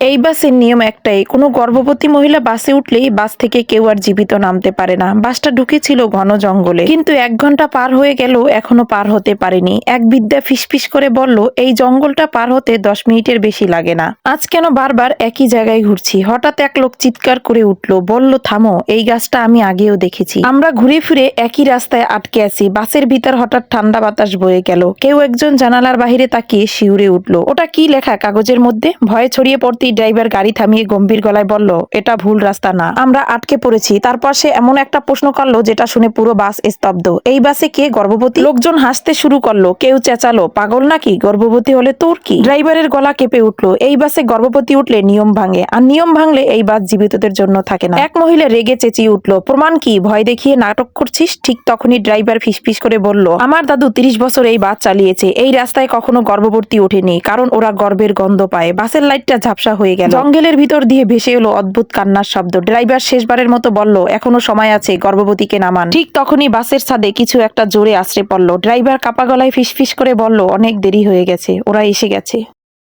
এই বাসের নিয়ম একটাই, কোনো গর্ভবতী মহিলা বাসে উঠলেই বাস থেকে কেউ আর জীবিত নামতে পারে না। বাসটা ঢুকেছিল ঘন জঙ্গলে, কিন্তু 1 ঘন্টা পার হয়ে গেল এখনো পার হতে পারেনি। এক বৃদ্ধা ফিসফিস করে বলল, এই জঙ্গলটা পার হতে 10 মিনিটের বেশি লাগে না। আজ কেন বারবার একই জায়গায় ঘুরছি? হঠাৎ এক লোক চিৎকার করে উঠল, বলল, থামো, এই গাছটা আমি আগেও দেখেছি। আমরা ঘুরে ফিরে একই রাস্তায় আটকে আছি। বাসের ভিতর হঠাৎ ঠান্ডা বাতাস বয়ে গেল। কেউ একজন জানালার বাহিরে তাকিয়ে শিউরে উঠল। ওটা কি লেখা কাগজের মধ্যে? ভয়ে ছড়িয়ে পড়তেই ড্রাইভার গাড়ি থামিয়ে গম্ভীর গলায় বলল, এটা ভুল রাস্তা না, আমরা আটকে পড়েছি। তারপর সে এমন একটা প্রশ্ন করলো যেটা শুনে পুরো বাস স্তব্ধ। এই বাসে কে গর্ভবতী? লোকজন হাসতে শুরু করলো, কেউ চেঁচালো, পাগল নাকি, গর্ভবতী হলে তোর কি? ড্রাইভারের গলা কেঁপে উঠলো, এই বাসে গর্ভবতী উঠলে নিয়ম ভাঙে, আর নিয়ম ভাঙলে এই বাস জীবিতদের জন্য থাকে না। এক মহিলা রেগে চেঁচিয়ে উঠলো, প্রমাণ কি? ভয় দেখিয়ে নাটক করছিস? ঠিক তখনই ড্রাইভার ফিসফিস করে বলল, আমার দাদু 30 বছর এই বাস চালিয়েছে, এই রাস্তায় কখনো গর্ভবতী ওঠেনি, কারণ ওরা গর্ভের গন্ধ পায়। বাসের লাইটটা ঝাপসা হয়ে গেল, জঙ্গলের ভিতর দিয়ে ভেসে এলো অদ্ভুত কান্নার শব্দ। ড্রাইভার শেষবারের মতো বলল, এখনো সময় আছে, গর্ভবতীকে নামান। ঠিক তখনই বাসের ছাদে কিছু একটা জোরে আছড়ে পড়ল। ড্রাইভার কাপা গলায় ফিসফিস করে বলল, অনেক দেরি হয়ে গেছে, ওরা এসে গেছে।